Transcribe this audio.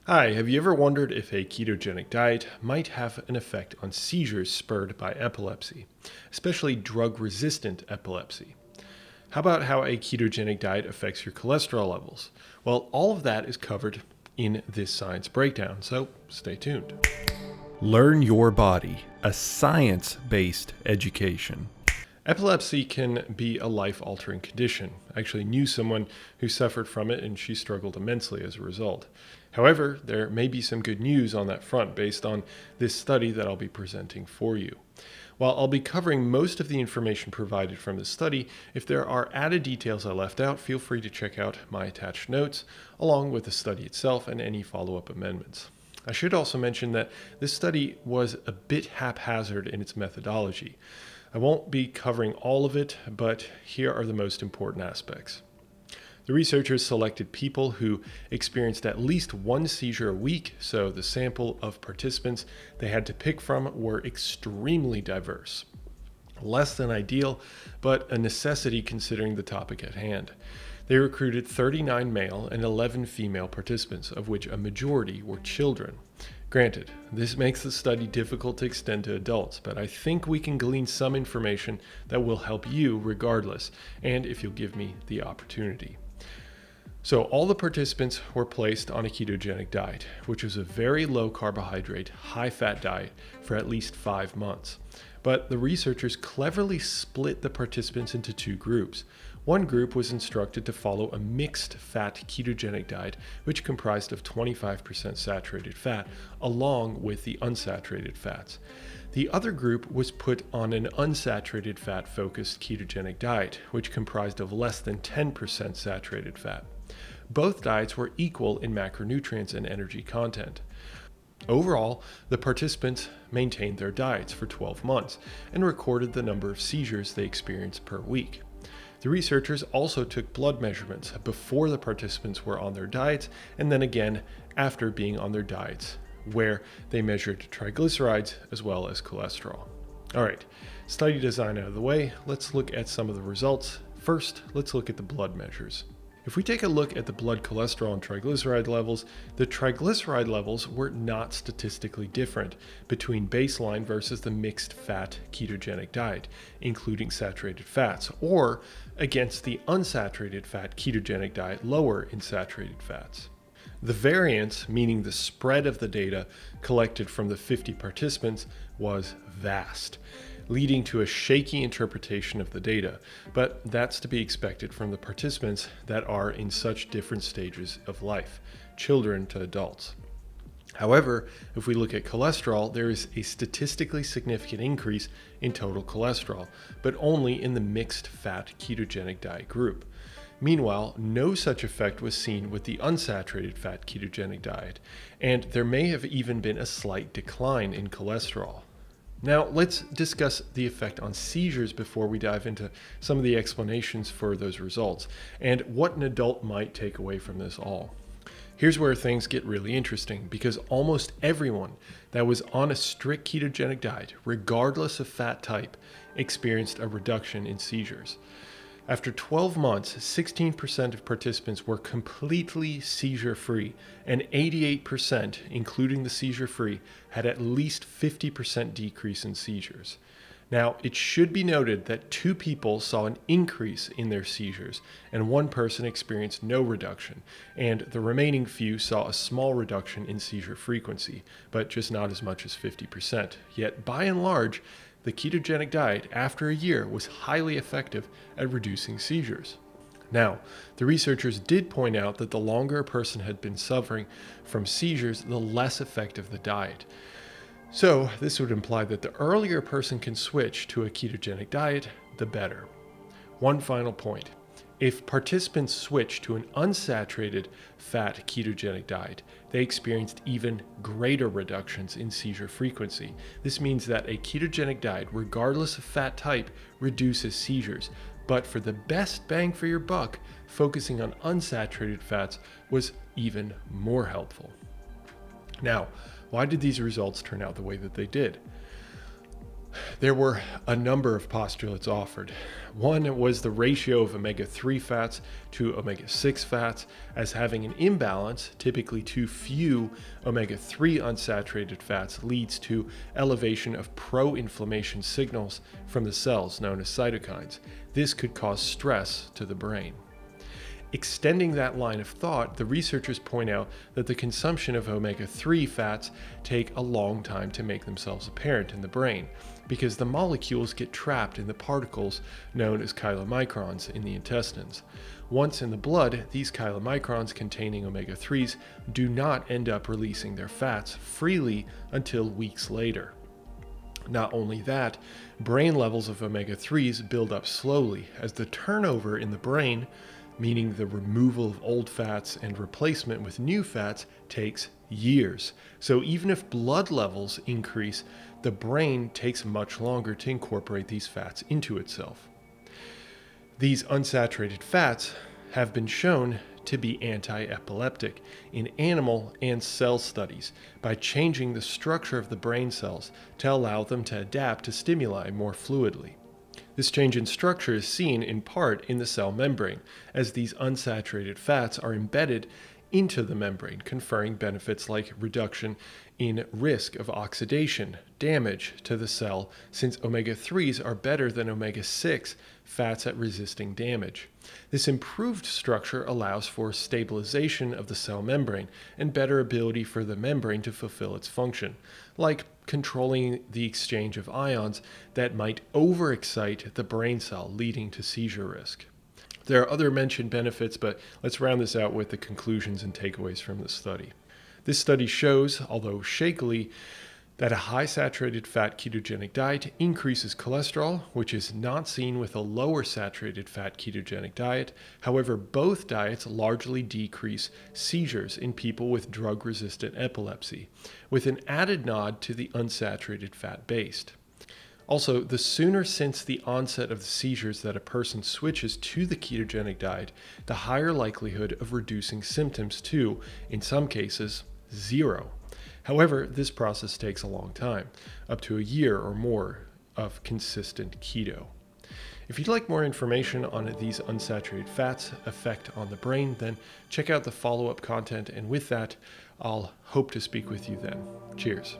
Hi, have you ever wondered if a ketogenic diet might have an effect on seizures spurred by epilepsy, especially drug-resistant epilepsy? How about how a ketogenic diet affects your cholesterol levels? Well, all of that is covered in this science breakdown, so stay tuned. Learn Your Body, a science-based education. Epilepsy can be a life-altering condition. I actually knew someone who suffered from it and she struggled immensely as a result. However, there may be some good news on that front based on this study that I'll be presenting for you. While I'll be covering most of the information provided from this study, if there are added details I left out, feel free to check out my attached notes, along with the study itself and any follow-up amendments. I should also mention that this study was a bit haphazard in its methodology. I won't be covering all of it, but here are the most important aspects. The researchers selected people who experienced at least one seizure a week, so the sample of participants they had to pick from were extremely diverse. Less than ideal, but a necessity considering the topic at hand. They recruited 39 male and 11 female participants, of which a majority were children. Granted, this makes the study difficult to extend to adults, but I think we can glean some information that will help you regardless, and if you'll give me the opportunity. So all the participants were placed on a ketogenic diet, which was a very low carbohydrate, high fat diet for at least 5 months. But the researchers cleverly split the participants into two groups. One group was instructed to follow a mixed fat ketogenic diet, which comprised of 25% saturated fat, along with the unsaturated fats. The other group was put on an unsaturated fat focused ketogenic diet, which comprised of less than 10% saturated fat. Both diets were equal in macronutrients and energy content. Overall, the participants maintained their diets for 12 months and recorded the number of seizures they experienced per week. The researchers also took blood measurements before the participants were on their diets and then again after being on their diets, where they measured triglycerides as well as cholesterol. All right, study design out of the way, let's look at some of the results. First, let's look at the blood measures. If we take a look at the blood cholesterol and triglyceride levels, the triglyceride levels were not statistically different between baseline versus the mixed fat ketogenic diet, including saturated fats, or against the unsaturated fat ketogenic diet lower in saturated fats. The variance, meaning the spread of the data collected from the 50 participants, was vast, leading to a shaky interpretation of the data, but that's to be expected from the participants that are in such different stages of life, children to adults. However, if we look at cholesterol, there is a statistically significant increase in total cholesterol, but only in the mixed fat ketogenic diet group. Meanwhile, no such effect was seen with the unsaturated fat ketogenic diet, and there may have even been a slight decline in cholesterol. Now, let's discuss the effect on seizures before we dive into some of the explanations for those results and what an adult might take away from this all. Here's where things get really interesting because almost everyone that was on a strict ketogenic diet, regardless of fat type, experienced a reduction in seizures. After 12 months, 16% of participants were completely seizure-free, and 88%, including the seizure-free, had at least 50% decrease in seizures. Now, it should be noted that 2 people saw an increase in their seizures, and 1 person experienced no reduction, and the remaining few saw a small reduction in seizure frequency, but just not as much as 50%. Yet, by and large, the ketogenic diet, after a year, was highly effective at reducing seizures. Now, the researchers did point out that the longer a person had been suffering from seizures, the less effective the diet. So, this would imply that the earlier a person can switch to a ketogenic diet, the better. One final point. If participants switched to an unsaturated fat ketogenic diet, they experienced even greater reductions in seizure frequency. This means that a ketogenic diet, regardless of fat type, reduces seizures. But for the best bang for your buck, focusing on unsaturated fats was even more helpful. Now, why did these results turn out the way that they did? There were a number of postulates offered. One was the ratio of omega-3 fats to omega-6 fats as having an imbalance, typically too few omega-3 unsaturated fats, leads to elevation of pro-inflammation signals from the cells known as cytokines. This could cause stress to the brain. Extending that line of thought, the researchers point out that the consumption of omega-3 fats take a long time to make themselves apparent in the brain because the molecules get trapped in the particles known as chylomicrons in the intestines. Once in the blood, these chylomicrons containing omega-3s do not end up releasing their fats freely until weeks later. Not only that, brain levels of omega-3s build up slowly as the turnover in the brain, meaning the removal of old fats and replacement with new fats, takes years. So even if blood levels increase, the brain takes much longer to incorporate these fats into itself. These unsaturated fats have been shown to be anti-epileptic in animal and cell studies by changing the structure of the brain cells to allow them to adapt to stimuli more fluidly. This change in structure is seen in part in the cell membrane, as these unsaturated fats are embedded into the membrane, conferring benefits like reduction in risk of oxidation, damage to the cell, since omega-3s are better than omega-6 fats at resisting damage. This improved structure allows for stabilization of the cell membrane and better ability for the membrane to fulfill its function, like controlling the exchange of ions that might overexcite the brain cell, leading to seizure risk. There are other mentioned benefits, but let's round this out with the conclusions and takeaways from the study. This study shows, although shakily, that a high saturated fat ketogenic diet increases cholesterol, which is not seen with a lower saturated fat ketogenic diet. However, both diets largely decrease seizures in people with drug-resistant epilepsy, with an added nod to the unsaturated fat based. Also, the sooner since the onset of the seizures that a person switches to the ketogenic diet, the higher likelihood of reducing symptoms to, in some cases, zero. However, this process takes a long time, up to a year or more of consistent keto. If you'd like more information on these unsaturated fats' effect on the brain, then check out the follow-up content, and with that, I'll hope to speak with you then. Cheers.